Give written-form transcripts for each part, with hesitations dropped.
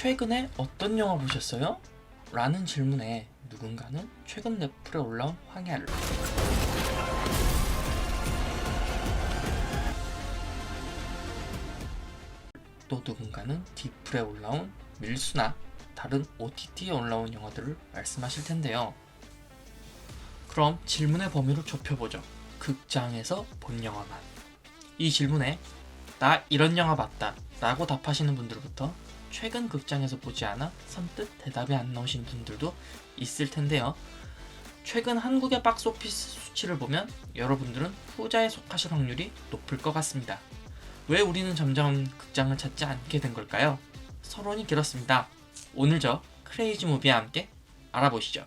최근에 어떤 영화 보셨어요? 라는 질문에 누군가는 최근 넷플에 올라온 황야를, 또 누군가는 디플에 올라온 밀수나 다른 OTT에 올라온 영화들을 말씀하실 텐데요. 그럼 질문의 범위를 좁혀보죠. 극장에서 본 영화만. 이 질문에 나 이런 영화 봤다 라고 답하시는 분들부터 최근 극장에서 보지 않아 선뜻 대답이 안 나오신 분들도 있을 텐데요. 최근 한국의 박스오피스 수치를 보면 여러분들은 후자에 속하실 확률이 높을 것 같습니다. 왜 우리는 점점 극장을 찾지 않게 된 걸까요? 서론이 길었습니다. 오늘 저 크레이지 무비와 함께 알아보시죠.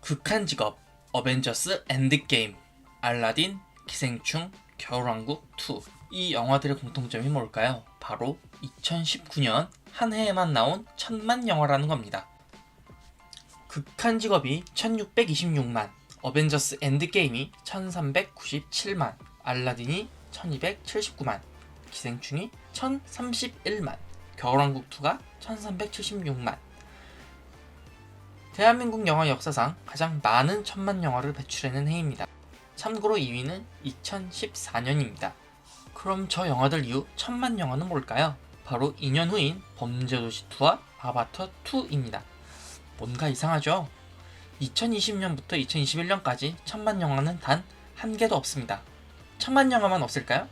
극한 직업, 어벤져스 엔드게임, 알라딘, 기생충, 겨울왕국 2. 이 영화들의 공통점이 뭘까요? 바로 2019년 한 해에만 나온 1000만 영화라는 겁니다. 극한 직업이 1626만, 어벤져스 엔드게임이 1397만, 알라딘이 1279만, 기생충이 1031만, 겨울왕국 2가 1376만. 대한민국 영화 역사상 가장 많은 1000만 영화를 배출해낸 해입니다. 참고로 2위는 2014년입니다. 그럼 저 영화들 이후 1000만 영화는 뭘까요? 바로 2년 후인 범죄도시2와 아바타2입니다. 뭔가 이상하죠? 2020년부터 2021년까지 1000만 영화는 단 한 개도 없습니다. 1000만 영화만 없을까요?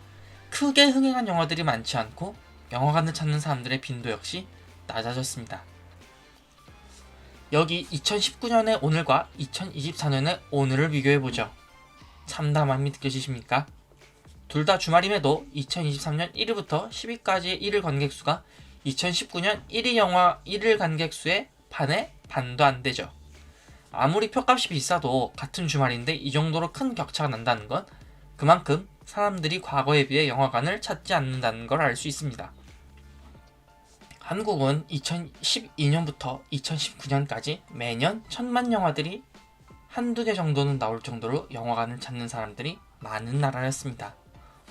크게 흥행한 영화들이 많지 않고 영화관을 찾는 사람들의 빈도 역시 낮아졌습니다. 여기 2019년의 오늘과 2024년의 오늘을 비교해보죠. 참담함이 느껴지십니까? 둘 다 주말임에도 2023년 1일부터 10일까지의 1일 관객수가 2019년 1위 영화 1일 관객수의 반의 반도 안 되죠. 아무리 표값이 비싸도 같은 주말인데 이 정도로 큰 격차가 난다는 건 그만큼 사람들이 과거에 비해 영화관을 찾지 않는다는 걸 알 수 있습니다. 한국은 2012년부터 2019년까지 매년 1000만 영화들이 한두 개 정도는 나올 정도로 영화관을 찾는 사람들이 많은 나라였습니다.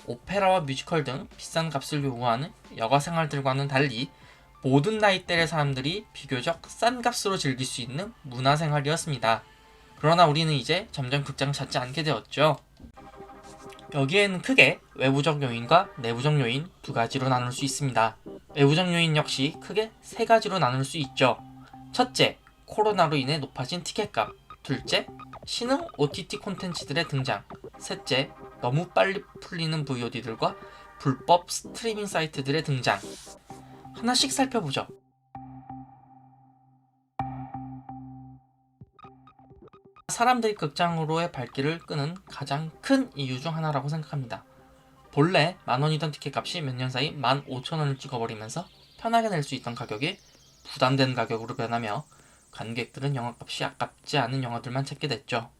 오페라와 뮤지컬 등 비싼 값을 요구하는 여가 생활들과는 달리 모든 나이대의 사람들이 비교적 싼 값으로 즐길 수 있는 문화생활이었습니다. 그러나 우리는 이제 점점 극장을 찾지 않게 되었죠. 여기에는 크게 외부적 요인과 내부적 요인 두 가지로 나눌 수 있습니다. 외부적 요인 역시 크게 세 가지로 나눌 수 있죠. 첫째, 코로나로 인해 높아진 티켓값. 둘째, 신흥 OTT 콘텐츠들의 등장. 셋째, 너무 빨리 풀리는 VOD들과 불법 스트리밍 사이트들의 등장. 하나씩 살펴보죠. 사람들이 극장으로의 발길을 끄는 가장 큰 이유 중 하나라고 생각합니다. 본래 만원이던 티켓값이 몇 년 사이 15,000원을 찍어버리면서 편하게 낼 수 있던 가격이 부담되는 가격으로 변하며 관객들은 영화값이 아깝지 않은 영화들만 찾게 됐죠.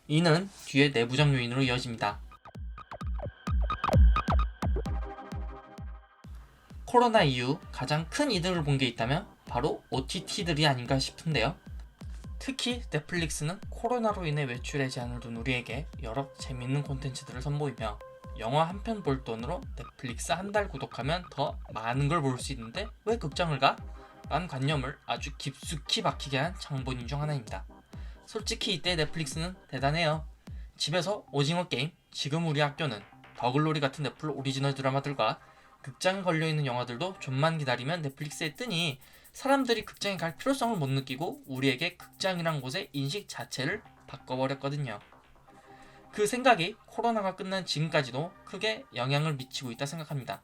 이는 뒤에 내부적 요인으로 이어집니다. 코로나 이후 가장 큰 이득을 본 게 있다면 바로 OTT들이 아닌가 싶은데요. 특히 넷플릭스는 코로나로 인해 외출의 제한을 둔 우리에게 여러 재밌는 콘텐츠들을 선보이며 영화 한 편 볼 돈으로 넷플릭스 한 달 구독하면 더 많은 걸 볼 수 있는데 왜 극장을 가? 라는 관념을 아주 깊숙이 박히게 한 장본인 중 하나입니다. 솔직히 이때 넷플릭스는 대단해요. 집에서 오징어 게임, 지금 우리 학교는, 더글로리 같은 넷플 오리지널 드라마들과 극장에 걸려있는 영화들도 좀만 기다리면 넷플릭스에 뜨니 사람들이 극장에 갈 필요성을 못 느끼고 우리에게 극장이란 곳의 인식 자체를 바꿔버렸거든요. 그 생각이 코로나가 끝난 지금까지도 크게 영향을 미치고 있다 생각합니다.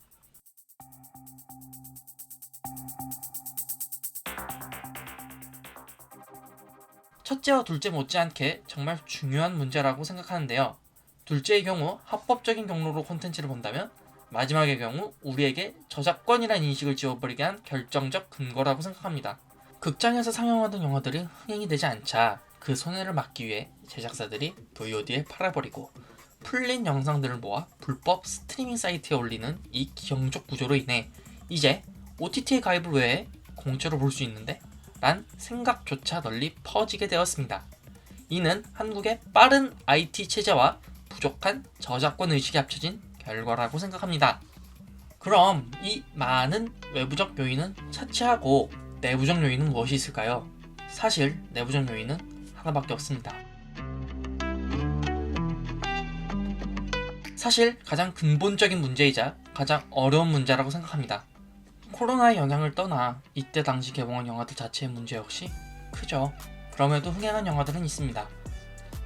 첫째와 둘째 못지않게 정말 중요한 문제라고 생각하는데요. 둘째의 경우 합법적인 경로로 콘텐츠를 본다면 마지막의 경우 우리에게 저작권이라는 인식을 지워버리게 한 결정적 근거라고 생각합니다. 극장에서 상영하던 영화들이 흥행이 되지 않자 그 손해를 막기 위해 제작사들이 VOD에 팔아버리고 풀린 영상들을 모아 불법 스트리밍 사이트에 올리는 이 기형적 구조로 인해 이제 OTT에 가입을 왜 해? 공짜로 볼 수 있는데? 란 생각조차 널리 퍼지게 되었습니다. 이는 한국의 빠른 IT 체제와 부족한 저작권 의식이 합쳐진 결과라고 생각합니다. 그럼 이 많은 외부적 요인은 차치하고 내부적 요인은 무엇이 있을까요? 사실 내부적 요인은 하나밖에 없습니다. 사실 가장 근본적인 문제이자 가장 어려운 문제라고 생각합니다. 코로나의 영향을 떠나 이때 당시 개봉한 영화들 자체의 문제 역시 크죠. 그럼에도 흥행한 영화들은 있습니다.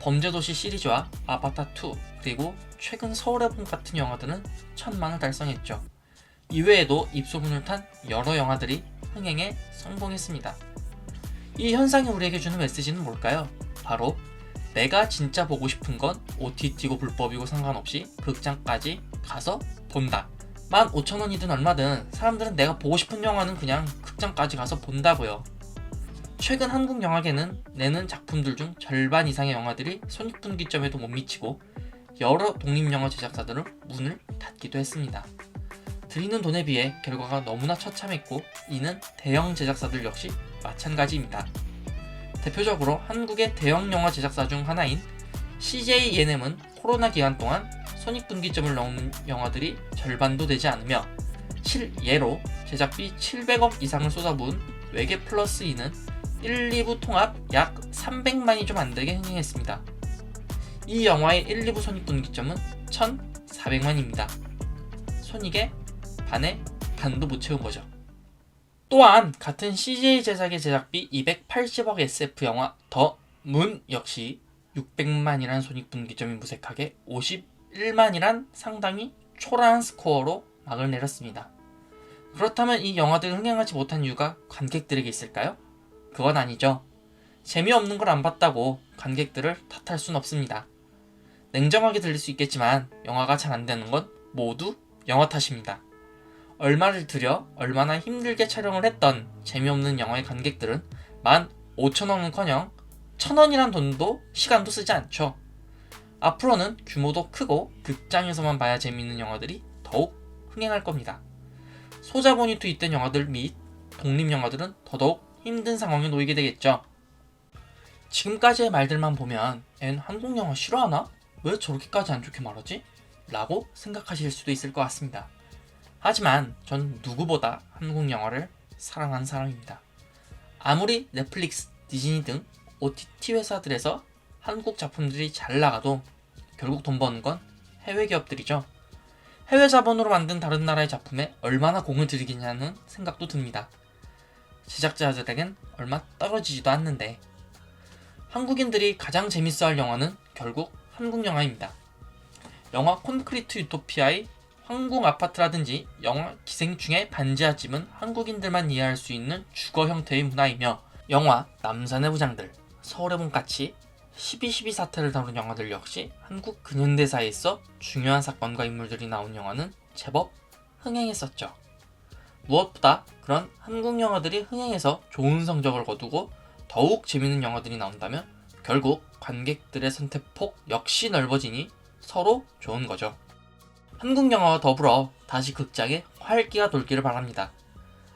범죄도시 시리즈와 아바타2 그리고 최근 서울의 봄 같은 영화들은 천만을 달성했죠. 이외에도 입소문을 탄 여러 영화들이 흥행에 성공했습니다. 이 현상이 우리에게 주는 메시지는 뭘까요? 바로 내가 진짜 보고 싶은 건 OTT고 불법이고 상관없이 극장까지 가서 본다. 15,000원이든 얼마든 사람들은 내가 보고 싶은 영화는 그냥 극장까지 가서 본다고요. 최근 한국 영화계는 내는 작품들 중 절반 이상의 영화들이 손익분기점에도 못 미치고 여러 독립영화 제작사들은 문을 닫기도 했습니다. 들이는 돈에 비해 결과가 너무나 처참했고 이는 대형 제작사들 역시 마찬가지입니다. 대표적으로 한국의 대형 영화 제작사 중 하나인 CJ ENM은 코로나 기간 동안 손익분기점을 넘는 영화들이 절반도 되지 않으며 실예로 제작비 700억 이상을 쏟아부은 외계 플러스 2는 1, 2부 통합 약 300만이 좀 안되게 흥행했습니다. 이 영화의 1, 2부 손익분기점은 1,400만입니다. 손익의 반에 반도 못 채운 거죠. 또한 같은 CJ 제작의 제작비 280억 SF 영화 더 문 역시 600만이란 손익분기점이 무색하게 51만이란 상당히 초라한 스코어로 막을 내렸습니다. 그렇다면 이 영화들이 흥행하지 못한 이유가 관객들에게 있을까요? 그건 아니죠. 재미없는 걸 안 봤다고 관객들을 탓할 순 없습니다. 냉정하게 들릴 수 있겠지만 영화가 잘 안 되는 건 모두 영화 탓입니다. 얼마를 들여 얼마나 힘들게 촬영을 했던 재미없는 영화의 관객들은 15,000원은커녕 1,000원이란 돈도 시간도 쓰지 않죠. 앞으로는 규모도 크고 극장에서만 봐야 재미있는 영화들이 더욱 흥행할 겁니다. 소자본이 투입된 영화들 및 독립영화들은 더더욱 힘든 상황에 놓이게 되겠죠. 지금까지의 말들만 보면 얜 한국영화 싫어하나? 왜 저렇게까지 안 좋게 말하지? 라고 생각하실 수도 있을 것 같습니다. 하지만 전 누구보다 한국 영화를 사랑하는 사람입니다. 아무리 넷플릭스, 디즈니 등 OTT 회사들에서 한국 작품들이 잘 나가도 결국 돈 버는 건 해외 기업들이죠. 해외 자본으로 만든 다른 나라의 작품에 얼마나 공을 들이겠냐는 생각도 듭니다. 제작자들에겐 얼마 떨어지지도 않는데 한국인들이 가장 재밌어할 영화는 결국 한국 영화입니다. 영화 콘크리트 유토피아의 황궁 아파트라든지 영화 기생충의 반지하집은 한국인들만 이해할 수 있는 주거 형태의 문화이며 영화 남산의 부장들, 서울의 봄같이 12.12 사태를 다룬 영화들 역시 한국 근현대사에 있어 중요한 사건과 인물들이 나온 영화는 제법 흥행했었죠. 무엇보다 그런 한국 영화들이 흥행해서 좋은 성적을 거두고 더욱 재밌는 영화들이 나온다면 결국 관객들의 선택폭 역시 넓어지니 서로 좋은 거죠. 한국 영화와 더불어 다시 극장에 활기가 돌기를 바랍니다.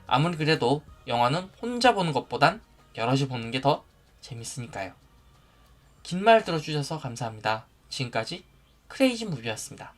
아무리 그래도 영화는 혼자 보는 것보단 여럿이 보는 게 더 재밌으니까요. 긴 말 들어주셔서 감사합니다. 지금까지 크레이지 무비였습니다.